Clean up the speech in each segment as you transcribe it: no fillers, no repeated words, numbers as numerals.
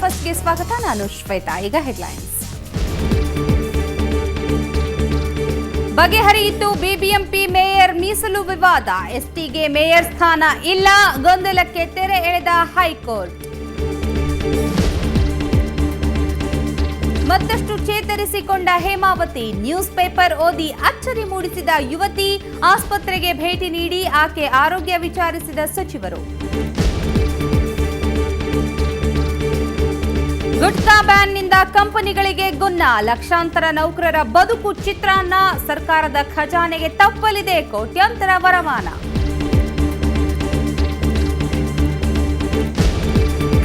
ಫಸ್ಟ್ಗೆ ಸ್ವಾಗತ. ನಾನು ಶ್ವೇತಾ. ಈಗ ಹೆಡ್ಲೈನ್ಸ್. ಬಗೆಹರಿಯಿತು ಬಿಬಿಎಂಪಿ ಮೇಯರ್ ಮೀಸಲು ವಿವಾದ. ಎಸ್ಟಿಗೆ ಮೇಯರ್ ಸ್ಥಾನ ಇಲ್ಲ, ಗೊಂದಲಕ್ಕೆ ತೆರೆ ಎಳೆದ ಹೈಕೋರ್ಟ್. ಮತ್ತಷ್ಟು ಚೇತರಿಸಿಕೊಂಡ ಹೇಮಾವತಿ. ನ್ಯೂಸ್ ಪೇಪರ್ ಓದಿ ಅಚ್ಚರಿ ಮೂಡಿಸಿದ ಯುವತಿ. ಆಸ್ಪತ್ರೆಗೆ ಭೇಟಿ ನೀಡಿ ಆಕೆ ಆರೋಗ್ಯ ವಿಚಾರಿಸಿದ ಸಚಿವರು. ಗುಟ್ಕಾ ಬ್ಯಾನ್ನಿಂದ ಕಂಪನಿಗಳಿಗೆ ಗುನ್ನ. ಲಕ್ಷಾಂತರ ನೌಕರರ ಬದುಕು ಚಿತ್ರಾನ್ನ. ಸರ್ಕಾರದ ಖಜಾನೆಗೆ ತಪ್ಪಲಿದೆ ಕೋಟ್ಯಾಂತರ ವರಮಾನ.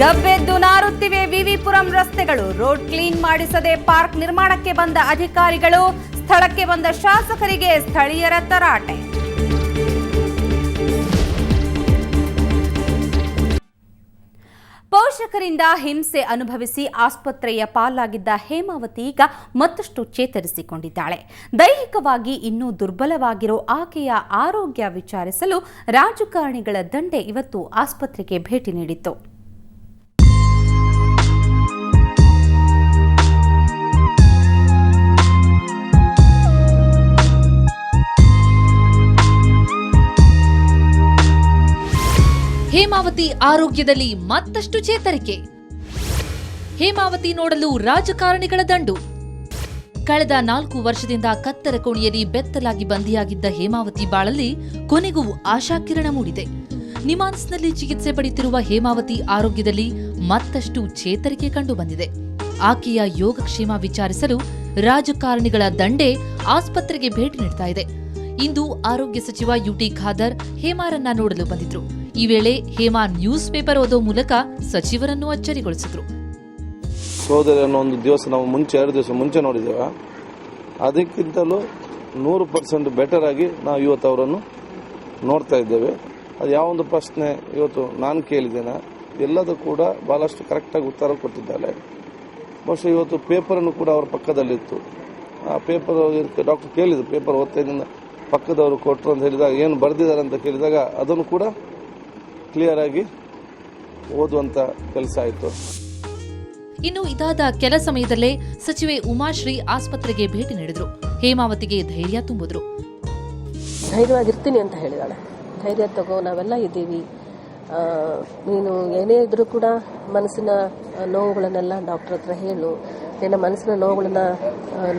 ಗಬ್ಬೆದ್ದು ನಾರುತ್ತಿವೆ ವಿವಿಪುರಂ ರಸ್ತೆಗಳು. ರೋಡ್ ಕ್ಲೀನ್ ಮಾಡಿಸದೆ ಪಾರ್ಕ್ ನಿರ್ಮಾಣಕ್ಕೆ ಬಂದ ಅಧಿಕಾರಿಗಳು. ಸ್ಥಳಕ್ಕೆ ಬಂದ ಶಾಸಕರಿಗೆ ಸ್ಥಳೀಯರ ತರಾಟೆ. ಪೋಷಕರಿಂದ ಹಿಂಸೆ ಅನುಭವಿಸಿ ಆಸ್ಪತ್ರೆಯ ಪಾಲಾಗಿದ್ದ ಹೇಮಾವತಿ ಈಗ ಮತ್ತಷ್ಟು ಚೇತರಿಸಿಕೊಂಡಿದ್ದಾಳೆ. ದೈಹಿಕವಾಗಿ ಇನ್ನೂ ದುರ್ಬಲವಾಗಿರೋ ಆಕೆಯ ಆರೋಗ್ಯ ವಿಚಾರಿಸಲು ರಾಜಕಾರಣಿಗಳ ದಂಡೆ ಇವತ್ತು ಆಸ್ಪತ್ರೆಗೆ ಭೇಟಿ ನೀಡಿತ್ತು. ಹೇಮಾವತಿ ಆರೋಗ್ಯದಲ್ಲಿ ಮತ್ತಷ್ಟು ಚೇತರಿಕೆ. ಹೇಮಾವತಿ ನೋಡಲು ರಾಜಕಾರಣಿಗಳ ದಂಡು. ಕಳೆದ 4 ವರ್ಷದಿಂದ ಕತ್ತರ ಕೋಣೆಯಲ್ಲಿ ಬೆತ್ತಲಾಗಿ ಬಂದಿಯಾಗಿದ್ದ ಹೇಮಾವತಿ ಬಾಳಲ್ಲಿ ಕೊನೆಗೂ ಆಶಾಕಿರಣ ಮೂಡಿದೆ. ನಿಮಾನ್ಸ್ನಲ್ಲಿ ಚಿಕಿತ್ಸೆ ಪಡೆಯುತ್ತಿರುವ ಹೇಮಾವತಿ ಆರೋಗ್ಯದಲ್ಲಿ ಮತ್ತಷ್ಟು ಚೇತರಿಕೆ ಕಂಡು ಬಂದಿದೆ. ಆಕೆಯ ಯೋಗಕ್ಷೇಮ ವಿಚಾರಿಸಲು ರಾಜಕಾರಣಿಗಳ ದಂಡೆ ಆಸ್ಪತ್ರೆಗೆ ಭೇಟಿ ನೀಡ್ತಾ ಇದೆ. ಇಂದು ಆರೋಗ್ಯ ಸಚಿವ ಯುಟಿ ಖಾದರ್ ಹೇಮಾರನ್ನ ನೋಡಲು ಬಂದಿದ್ರು. ಈ ವೇಳೆ ಹೇಮಾ ನ್ಯೂಸ್ ಪೇಪರ್ ಓದೋ ಮೂಲಕ ಸಚಿವರನ್ನು ಅಚ್ಚರಿಗೊಳಿಸಿದ್ರು. ಸೋದರಿಯನ್ನು ಒಂದು ದಿವಸ ನಾವು 2 ದಿವಸ ಮುಂಚೆ ನೋಡಿದ್ದೇವೆ. ಅದಕ್ಕಿಂತಲೂ 100% ಬೆಟರ್ ಆಗಿ ನಾವು ಇವತ್ತು ಅವರನ್ನು ನೋಡ್ತಾ ಇದ್ದೇವೆ. ಅದು ಯಾವೊಂದು ಪ್ರಶ್ನೆ ಇವತ್ತು ನಾನು ಕೇಳಿದ್ದೇನೆ ಎಲ್ಲದೂ ಕೂಡ ಬಹಳಷ್ಟು ಕರೆಕ್ಟಾಗಿ ಉತ್ತರ ಕೊಟ್ಟಿದ್ದಾಳೆ. ಬಹುಶಃ ಇವತ್ತು ಪೇಪರನ್ನು ಕೂಡ ಅವರ ಪಕ್ಕದಲ್ಲಿತ್ತು. ಆ ಪೇಪರ್ ಡಾಕ್ಟರ್ ಕೇಳಿದ್ರು, ಪೇಪರ್ ಓದ್ತಾ ಪಕ್ಕದವರು ಕೊಟ್ಟರು ಅಂತ ಹೇಳಿದಾಗ ಏನು ಬರೆದಿದ್ದಾರೆ ಅಂತ ಕೇಳಿದಾಗ ಅದನ್ನು ಕೂಡ ಕ್ಲಿಯರ್ ಆಗಿ ಓದುವಂತ ಕೆಲಸ ಆಯಿತು. ಇನ್ನು ಇದಾದ ಕೆಲ ಸಮಯದಲ್ಲೇ ಸಚಿವೆ ಉಮಾಶ್ರೀ ಆಸ್ಪತ್ರೆಗೆ ಭೇಟಿ ನೀಡಿದ್ರು. ಹೇಮಾವತಿಗೆ ಧೈರ್ಯ ತುಂಬಿದ್ರು. ಧೈರ್ಯವಾಗಿರ್ತೀನಿ ಅಂತ ಹೇಳಿದಾಳೆ. ಧೈರ್ಯ ತಗೋ, ನಾವೆಲ್ಲ ಇದ್ದೀವಿ, ನೀನು ಏನೇ ಇದ್ರೂ ಕೂಡ ಮನಸ್ಸಿನ ನೋವುಗಳನ್ನೆಲ್ಲ ಡಾಕ್ಟರ್ ಹತ್ರ ಹೇಳು, ನಿನ್ನ ಮನಸ್ಸಿನ ನೋವುಗಳನ್ನ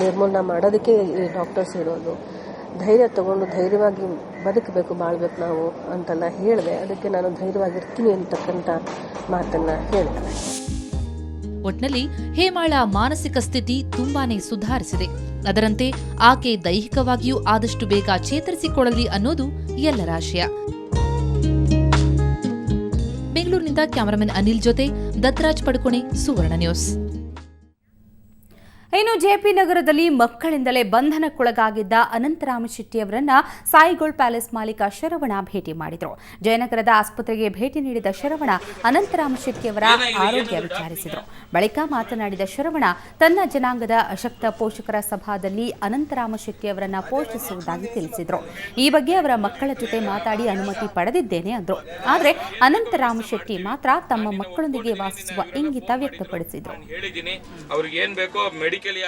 ನಿರ್ಮೂಲನ ಮಾಡೋದಕ್ಕೆ ಈ ಡಾಕ್ಟರ್ಸ್ ಹೇಳೋದು. ಧೈರ್ಯ ತಗೊಂಡು ಧೈರ್ಯವಾಗಿ ಬದುಕಬೇಕು, ಬಾಳ್ಬೇಕು ನಾವು ಅಂತೆಲ್ಲ ಹೇಳಿದೆ. ಅದಕ್ಕೆ ನಾನು ಧೈರ್ಯವಾಗಿರ್ತೀನಿ ಅಂತಕ್ಕಂಥ ಮಾತನ್ನ ಹೇಳಿದೆ. ಒಟ್ನಲ್ಲಿ ಹೇಮಾಳ ಮಾನಸಿಕ ಸ್ಥಿತಿ ತುಂಬಾನೇ ಸುಧಾರಿಸಿದೆ. ಅದರಂತೆ ಆಕೆ ದೈಹಿಕವಾಗಿಯೂ ಆದಷ್ಟು ಬೇಗ ಚೇತರಿಸಿಕೊಳ್ಳಲಿ ಅನ್ನೋದು ಎಲ್ಲರ ಆಶಯ. ಬೆಂಗಳೂರಿನಿಂದ ಕ್ಯಾಮರಾಮನ್ ಅನಿಲ್ ಜೊತೆ ದತ್ತರಾಜ್ ಪಡುಕೋಣೆ, ಸುವರ್ಣ ನ್ಯೂಸ್. ಇನ್ನು ಜೆಪಿ ನಗರದಲ್ಲಿ ಮಕ್ಕಳಿಂದಲೇ ಬಂಧನಕ್ಕೊಳಗಾಗಿದ್ದ ಅನಂತರಾಮ ಶೆಟ್ಟಿಯವರನ್ನ ಸಾಯಿಗೋಲ್ಡ್ ಪ್ಯಾಲೇಸ್ ಮಾಲೀಕ ಶರವಣ ಭೇಟಿ ಮಾಡಿದರು. ಜಯನಗರದ ಆಸ್ಪತ್ರೆಗೆ ಭೇಟಿ ನೀಡಿದ ಶರವಣ ಅನಂತರಾಮ ಶೆಟ್ಟಿಯವರ ಆರೋಗ್ಯ ವಿಚಾರಿಸಿದರು. ಬಳಿಕ ಮಾತನಾಡಿದ ಶರವಣ ತನ್ನ ಜನಾಂಗದ ಅಶಕ್ತ ಪೋಷಕರ ಸಭಾದಲ್ಲಿ ಅನಂತರಾಮ ಶೆಟ್ಟಿಯವರನ್ನ ಪೋಷಿಸುವುದಾಗಿ ತಿಳಿಸಿದರು. ಈ ಬಗ್ಗೆ ಅವರ ಮಕ್ಕಳ ಜೊತೆ ಮಾತಾಡಿ ಅನುಮತಿ ಪಡೆದಿದ್ದೇನೆ ಅಂದರು. ಆದರೆ ಅನಂತರಾಮ ಶೆಟ್ಟಿ ಮಾತ್ರ ತಮ್ಮ ಮಕ್ಕಳೊಂದಿಗೆ ವಾಸಿಸುವ ಇಂಗಿತ ವ್ಯಕ್ತಪಡಿಸಿದರು.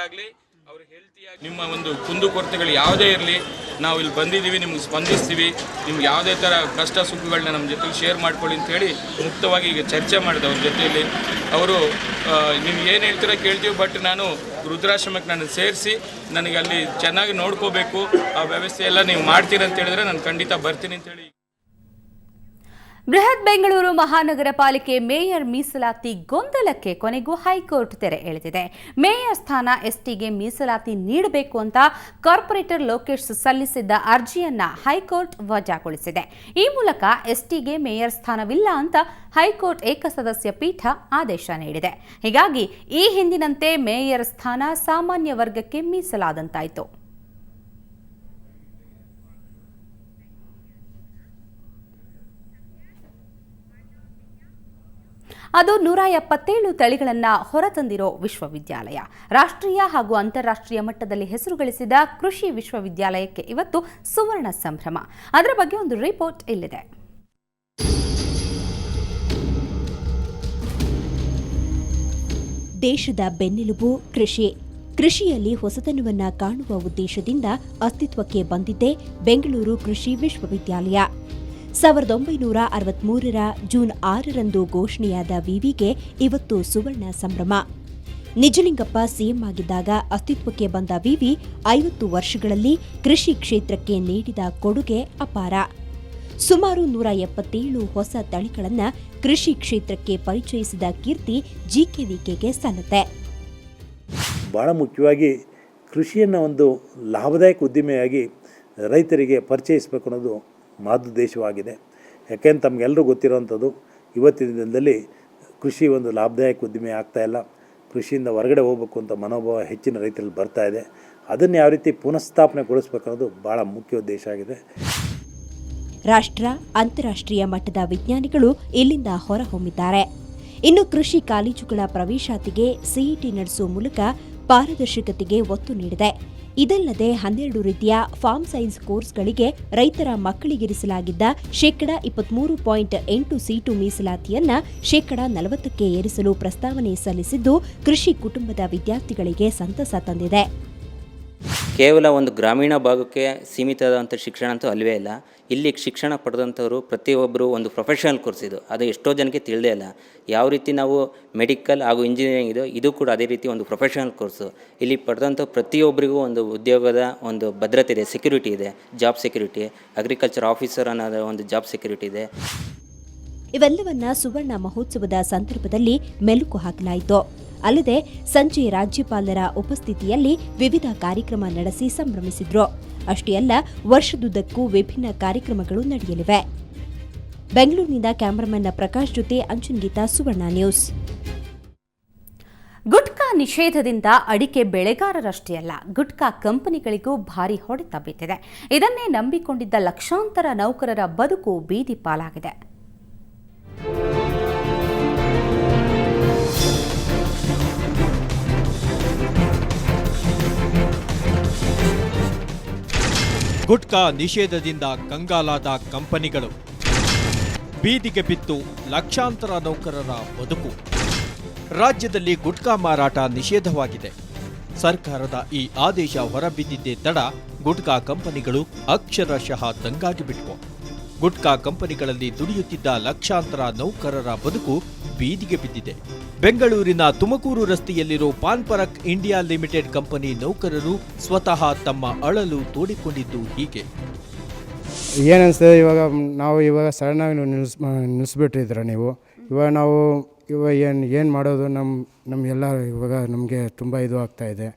ಆಗಲಿ ಅವ್ರ ಹೆಲ್ತಿಯಾಗಿ ನಿಮ್ಮ ಒಂದು ಕುಂದುಕೊರತೆಗಳು ಯಾವುದೇ ಇರಲಿ, ನಾವು ಇಲ್ಲಿ ಬಂದಿದ್ದೀವಿ, ನಿಮ್ಗೆ ಸ್ಪಂದಿಸ್ತೀವಿ, ನಿಮ್ಗೆ ಯಾವುದೇ ಥರ ಕಷ್ಟ ಸುಖಗಳನ್ನ ನಮ್ಮ ಜೊತೆಲಿ ಶೇರ್ ಮಾಡ್ಕೊಳ್ಳಿ ಅಂತೇಳಿ ಮುಕ್ತವಾಗಿ ಈಗ ಚರ್ಚೆ ಮಾಡಿದೆ ಅವ್ರ ಜೊತೆಯಲ್ಲಿ. ಅವರು ನೀವು ಏನು ಹೇಳ್ತೀರೋ ಕೇಳ್ತೀವಿ, ಬಟ್ ನಾನು ವೃದ್ಧಾಶ್ರಮಕ್ಕೆ ನಾನು ಸೇರಿಸಿ ನನಗೆ ಅಲ್ಲಿ ಚೆನ್ನಾಗಿ ನೋಡ್ಕೋಬೇಕು, ಆ ವ್ಯವಸ್ಥೆ ಎಲ್ಲ ನೀವು ಮಾಡ್ತೀರಿ ಅಂತ ಹೇಳಿದ್ರೆ ನಾನು ಖಂಡಿತ ಬರ್ತೀನಿ ಅಂತೇಳಿ. ಬೃಹತ್ ಬೆಂಗಳೂರು ಮಹಾನಗರ ಪಾಲಿಕೆ ಮೇಯರ್ ಮೀಸಲಾತಿ ಗೊಂದಲಕ್ಕೆ ಕೊನೆಗೂ ಹೈಕೋರ್ಟ್ ತೆರೆ ಎಳೆದಿದೆ. ಮೇಯರ್ ಸ್ಥಾನ ಎಸ್ಟಿಗೆ ಮೀಸಲಾತಿ ನೀಡಬೇಕು ಅಂತ ಕಾರ್ಪೊರೇಟರ್ ಲೋಕೇಶ್ ಸಲ್ಲಿಸಿದ್ದ ಅರ್ಜಿಯನ್ನ ಹೈಕೋರ್ಟ್ ವಜಾಗೊಳಿಸಿದೆ. ಈ ಮೂಲಕ ಎಸ್ಟಿಗೆ ಮೇಯರ್ ಸ್ಥಾನವಿಲ್ಲ ಅಂತ ಹೈಕೋರ್ಟ್ ಏಕಸದಸ್ಯ ಪೀಠ ಆದೇಶ ನೀಡಿದೆ. ಹೀಗಾಗಿ ಈ ಹಿಂದಿನಂತೆ ಮೇಯರ್ ಸ್ಥಾನ ಸಾಮಾನ್ಯ ವರ್ಗಕ್ಕೆ ಮೀಸಲಾದಂತಾಯಿತು. ಅದು 177 ತಳಿಗಳನ್ನು ಹೊರತಂದಿರೋ ವಿಶ್ವವಿದ್ಯಾಲಯ. ರಾಷ್ಟ್ರೀಯ ಹಾಗೂ ಅಂತಾರಾಷ್ಟ್ರೀಯ ಮಟ್ಟದಲ್ಲಿ ಹೆಸರು ಗಳಿಸಿದ ಕೃಷಿ ವಿಶ್ವವಿದ್ಯಾಲಯಕ್ಕೆ ಇವತ್ತು ಸುವರ್ಣ ಸಂಭ್ರಮ. ಅದರ ಬಗ್ಗೆ ಒಂದು ರಿಪೋರ್ಟ್ ಇಲ್ಲಿದೆ. ದೇಶದ ಬೆನ್ನೆಲುಬು ಕೃಷಿ. ಕೃಷಿಯಲ್ಲಿ ಹೊಸತನವನ್ನ ಕಾಣುವ ಉದ್ದೇಶದಿಂದ ಅಸ್ತಿತ್ವಕ್ಕೆ ಬಂದಿದ್ದೇ ಬೆಂಗಳೂರು ಕೃಷಿ ವಿಶ್ವವಿದ್ಯಾಲಯ. 1963ರ ಜೂನ್ 6ರಂದು ಘೋಷಣೆಯಾದ ವಿವಿಗೆ ಇವತ್ತು ಸುವರ್ಣ ಸಂಭ್ರಮ. ನಿಜಲಿಂಗಪ್ಪ ಸಿಎಂ ಆಗಿದ್ದಾಗ ಅಸ್ತಿತ್ವಕ್ಕೆ ಬಂದ ವಿವಿ 50 ವರ್ಷಗಳಲ್ಲಿ ಕೃಷಿ ಕ್ಷೇತ್ರಕ್ಕೆ ನೀಡಿದ ಕೊಡುಗೆ ಅಪಾರ. ಸುಮಾರು 177 ಹೊಸ ತಳಿಗಳನ್ನು ಕೃಷಿ ಕ್ಷೇತ್ರಕ್ಕೆ ಪರಿಚಯಿಸಿದ ಕೀರ್ತಿ ಜಿಕೆವಿಕೆಗೆ ಸಲ್ಲುತ್ತೆ. ಭಾಳ ಮುಖ್ಯವಾಗಿ ಕೃಷಿಯನ್ನು ಒಂದು ಲಾಭದಾಯಕ ಉದ್ದಿಮೆಯಾಗಿ ರೈತರಿಗೆ ಪರಿಚಯಿಸಬೇಕು ಅನ್ನೋದು ಮಾದುದ್ದೇಶವಾಗಿದೆ. ಯಾಕೆಂದ್ರೆ ತಮಗೆಲ್ಲರೂ ಗೊತ್ತಿರೋವಂಥದ್ದು, ಇವತ್ತಿನ ದಿನದಲ್ಲಿ ಕೃಷಿ ಒಂದು ಲಾಭದಾಯಕ ಉದ್ದಿಮೆ ಆಗ್ತಾಯಿಲ್ಲ. ಕೃಷಿಯಿಂದ ಹೊರಗಡೆ ಹೋಗಬೇಕು ಅಂತ ಮನೋಭಾವ ಹೆಚ್ಚಿನ ರೈತರಲ್ಲಿ ಬರ್ತಾ ಇದೆ. ಅದನ್ನು ಯಾವ ರೀತಿ ಪುನಃಸ್ಥಾಪನೆಗೊಳಿಸಬೇಕು ಅನ್ನೋದು ಭಾಳ ಮುಖ್ಯ ಉದ್ದೇಶ ಆಗಿದೆ. ರಾಷ್ಟ್ರ, ಅಂತಾರಾಷ್ಟ್ರೀಯ ಮಟ್ಟದ ವಿಜ್ಞಾನಿಗಳು ಇಲ್ಲಿಂದ ಹೊರಹೊಮ್ಮಿದ್ದಾರೆ. ಇನ್ನು ಕೃಷಿ ಕಾಲೇಜುಗಳ ಪ್ರವೇಶಾತಿಗೆ ಸಿಇಟಿ ನಡೆಸುವ ಮೂಲಕ ಪಾರದರ್ಶಕತೆಗೆ ಒತ್ತು ನೀಡಿದೆ. ಇದಲ್ಲದೆ 12 ರೀತಿಯ ಫಾರ್ಮ್ ಸೈನ್ಸ್ ಕೋರ್ಸ್ಗಳಿಗೆ ರೈತರ ಮಕ್ಕಳಿಗಿರಿಸಲಾಗಿದ್ದ 23.8 ಸೀಟು ಮೀಸಲಾತಿಯನ್ನ 40%ಕ್ಕೆ ಏರಿಸಲು ಪ್ರಸ್ತಾವನೆ ಸಲ್ಲಿಸಿದ್ದು ಕೃಷಿ ಕುಟುಂಬದ ವಿದ್ಯಾರ್ಥಿಗಳಿಗೆ ಸಂತಸ ತಂದಿದೆ. ಕೇವಲ ಒಂದು ಗ್ರಾಮೀಣ ಭಾಗಕ್ಕೆ ಸೀಮಿತವಾದಂಥ ಶಿಕ್ಷಣ ಅಂತೂ ಅಲ್ಲವೇ ಇಲ್ಲ. ಇಲ್ಲಿ ಶಿಕ್ಷಣ ಪಡೆದಂಥವರು ಪ್ರತಿಯೊಬ್ಬರು ಒಂದು ಪ್ರೊಫೆಷನಲ್ ಕೋರ್ಸ್ ಇದು. ಅದು ಎಷ್ಟೋ ಜನಕ್ಕೆ ತಿಳಿದೇ ಇಲ್ಲ. ಯಾವ ರೀತಿ ನಾವು ಮೆಡಿಕಲ್ ಹಾಗೂ ಇಂಜಿನಿಯರಿಂಗ್ ಇದು ಕೂಡ ಅದೇ ರೀತಿ ಒಂದು ಪ್ರೊಫೆಷನಲ್ ಕೋರ್ಸು. ಇಲ್ಲಿ ಪಡೆದಂಥ ಪ್ರತಿಯೊಬ್ಬರಿಗೂ ಒಂದು ಉದ್ಯೋಗದ ಒಂದು ಭದ್ರತೆ ಇದೆ, ಸೆಕ್ಯೂರಿಟಿ ಇದೆ, ಜಾಬ್ ಸೆಕ್ಯೂರಿಟಿ, ಅಗ್ರಿಕಲ್ಚರ್ ಆಫೀಸರ್ ಅನ್ನೋದ ಒಂದು ಜಾಬ್ ಸೆಕ್ಯೂರಿಟಿ ಇದೆ. ಇವೆಲ್ಲವನ್ನ ಸುವರ್ಣ ಮಹೋತ್ಸವದ ಸಂದರ್ಭದಲ್ಲಿ ಮೆಲುಕು ಹಾಕಲಾಯಿತು. ಅಲ್ಲದೆ ಸಂಜೆ ರಾಜ್ಯಪಾಲರ ಉಪಸ್ಥಿತಿಯಲ್ಲಿ ವಿವಿಧ ಕಾರ್ಯಕ್ರಮ ನಡೆಸಿ ಸಂಭ್ರಮಿಸಿದ್ರು. ಅಷ್ಟೇ ಅಲ್ಲ, ವರ್ಷದುದ್ದಕ್ಕೂ ವಿಭಿನ್ನ ಕಾರ್ಯಕ್ರಮಗಳು ನಡೆಯಲಿವೆ. ಬೆಂಗಳೂರಿನಿಂದ ಕ್ಯಾಮರಾಮನ್ ಪ್ರಕಾಶ್ ಜೊತೆ ಅಂಜನ್ ಗೀತಾ, ಸುವರ್ಣ ನ್ಯೂಸ್. ಗುಟ್ಕಾ ನಿಷೇಧದಿಂದ ಅಡಿಕೆ ಬೆಳೆಗಾರರಷ್ಟೇ ಅಲ್ಲ, ಗುಟ್ಕಾ ಕಂಪನಿಗಳಿಗೂ ಭಾರಿ ಹೊಡೆತ ಬಿದ್ದಿದೆ. ಇದನ್ನೇ ನಂಬಿಕೊಂಡಿದ್ದ ಲಕ್ಷಾಂತರ ನೌಕರರ ಬದುಕು ಬೀದಿ ಪಾಲಾಗಿದೆ. ಗುಟ್ಕಾ ನಿಷೇಧದಿಂದ ಕಂಗಾಲಾದ ಕಂಪನಿಗಳು, ಬೀದಿಗೆ ಬಿತ್ತು ಲಕ್ಷಾಂತರ ನೌಕರರ ಬದುಕು. ರಾಜ್ಯದಲ್ಲಿ ಗುಟ್ಕಾ ಮಾರಾಟ ನಿಷೇಧವಾಗಿದೆ. ಸರ್ಕಾರದ ಈ ಆದೇಶ ಹೊರಬಿದ್ದಿದ್ದೇ ತಡ ಗುಟ್ಕಾ ಕಂಪನಿಗಳು ಅಕ್ಷರಶಃ ದಂಗಾಗಿಬಿಟ್ವು. ಗುಟ್ಕಾ ಕಂಪನಿಗಳಲ್ಲಿ ದುಡಿಯುತ್ತಿದ್ದ ಲಕ್ಷಾಂತರ ನೌಕರರ ಬದುಕು ಬೀದಿಗೆ ಬಿದ್ದಿದೆ. ಬೆಂಗಳೂರಿನ ತುಮಕೂರು ರಸ್ತೆಯಲ್ಲಿರೋ ಪಾನ್ಪರಕ್ ಇಂಡಿಯಾ ಲಿಮಿಟೆಡ್ ಕಂಪನಿ ನೌಕರರು ಸ್ವತಃ ತಮ್ಮ ಅಳಲು ತೋಡಿಕೊಂಡಿದ್ದು ಹೀಗೆ. ಏನನ್ಸ್ತದೆ, ಇವಾಗ ಸಡನ್ನಾಗಿ ನಿಲ್ಲಿಸ್ಬಿಟ್ಟಿದ್ರ ನೀವು. ಇವಾಗ ಏನು ಮಾಡೋದು, ನಮಗೆಲ್ಲ ಇವಾಗ ನಮಗೆ ತುಂಬ ಇದು ಆಗ್ತಾಯಿದೆ,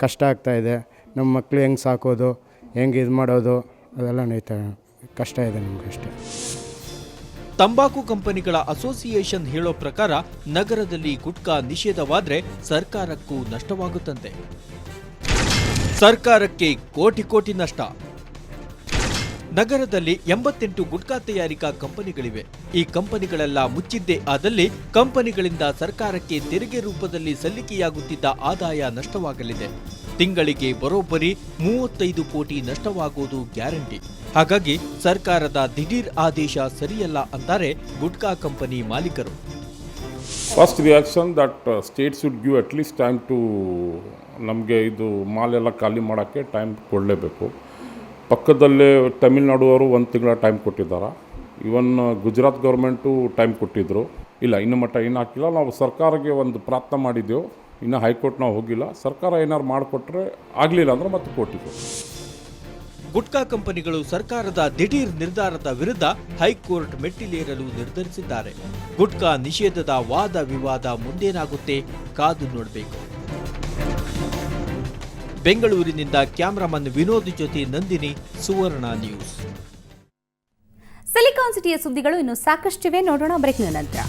ಕಷ್ಟ ಆಗ್ತಾಯಿದೆ. ನಮ್ಮ ಮಕ್ಕಳು ಹೆಂಗೆ ಸಾಕೋದು, ಹೆಂಗೆ ಇದು ಮಾಡೋದು, ಅದೆಲ್ಲ ಕಷ್ಟ ಇದೆ ನಮ್ಗೆ ಅಷ್ಟೇ. ತಂಬಾಕು ಕಂಪನಿಗಳ ಅಸೋಸಿಯೇಷನ್ ಹೇಳೋ ಪ್ರಕಾರ ನಗರದಲ್ಲಿ ಗುಟ್ಕಾ ನಿಷೇಧವಾದ್ರೆ ಸರ್ಕಾರಕ್ಕೂ ನಷ್ಟವಾಗುತ್ತಂತೆ. ಸರ್ಕಾರಕ್ಕೆ ಕೋಟಿ ಕೋಟಿ ನಷ್ಟ. ನಗರದಲ್ಲಿ 88 ಗುಟ್ಕಾ ತಯಾರಿಕಾ ಕಂಪನಿಗಳಿವೆ. ಈ ಕಂಪನಿಗಳೆಲ್ಲ ಮುಚ್ಚಿದ್ದೇ ಆದಲ್ಲಿ ಕಂಪನಿಗಳಿಂದ ಸರ್ಕಾರಕ್ಕೆ ತೆರಿಗೆ ರೂಪದಲ್ಲಿ ಸಲ್ಲಿಕೆಯಾಗುತ್ತಿದ್ದ ಆದಾಯ ನಷ್ಟವಾಗಲಿದೆ. ತಿಂಗಳಿಗೆ ಬರೋಬ್ಬರಿ 35 ಕೋಟಿ ನಷ್ಟವಾಗೋದು ಗ್ಯಾರಂಟಿ. ಹಾಗಾಗಿ ಸರ್ಕಾರದ ದಿಢೀರ್ ಆದೇಶ ಸರಿಯಲ್ಲ ಅಂತಾರೆ ಗುಟ್ಕಾ ಕಂಪನಿ ಮಾಲೀಕರು. First reaction that state should give at least time to, ನಮಗೆ ಇದು ಮಾಲೆಲ್ಲ ಖಾಲಿ ಮಾಡೋಕ್ಕೆ ಟೈಮ್ ಕೊಡಲೇಬೇಕು. ಪಕ್ಕದಲ್ಲೇ ತಮಿಳ್ನಾಡು ಅವರು 1 ತಿಂಗಳ ಟೈಮ್ ಕೊಟ್ಟಿದ್ದಾರೆ. ಇವನ್ ಗುಜರಾತ್ ಗೌರ್ಮೆಂಟು ಟೈಮ್ ಕೊಟ್ಟಿದ್ದರು. ಇಲ್ಲ, ಇನ್ನು ಮಟ್ಟ ಏನು ಹಾಕಿಲ್ಲ. ನಾವು ಸರ್ಕಾರಕ್ಕೆ ಒಂದು ಪ್ರಾರ್ಥನೆ ಮಾಡಿದ್ದೆವು. ಇನ್ನು ಹೈಕೋರ್ಟ್ ನಾವು ಹೋಗಿಲ್ಲ. ಸರ್ಕಾರ ಏನಾರು ಮಾಡಿಕೊಟ್ರೆ ಆಗಲಿಲ್ಲ ಅಂದರೆ ಮತ್ತೆ ಕೋರ್ಟಿಗೆ. ಗುಟ್ಕಾ ಕಂಪನಿಗಳು ಸರ್ಕಾರದ ದಿಢೀರ್ ನಿರ್ಧಾರದ ವಿರುದ್ಧ ಹೈಕೋರ್ಟ್ ಮೆಟ್ಟಿಲೇರಲು ನಿರ್ಧರಿಸಿದ್ದಾರೆ. ಗುಟ್ಕಾ ನಿಷೇಧದ ವಾದ ವಿವಾದ ಮುಂದೇನಾಗುತ್ತೆ ಕಾದು ನೋಡಬೇಕು. ಬೆಂಗಳೂರಿನಿಂದ ಕ್ಯಾಮರಾಮನ್ ವಿನೋದ್ ಜೊತೆ ನಂದಿನಿ, ಸುವರ್ಣ ನ್ಯೂಸ್. ಸಿಲಿಕಾನ್ ಸಿಟಿಯ ಸುದ್ದಿಗಳು ಇನ್ನು ಸಾಕಷ್ಟಿವೆ, ನೋಡೋಣ ಬ್ರೇಕ್ನ ನಂತರ.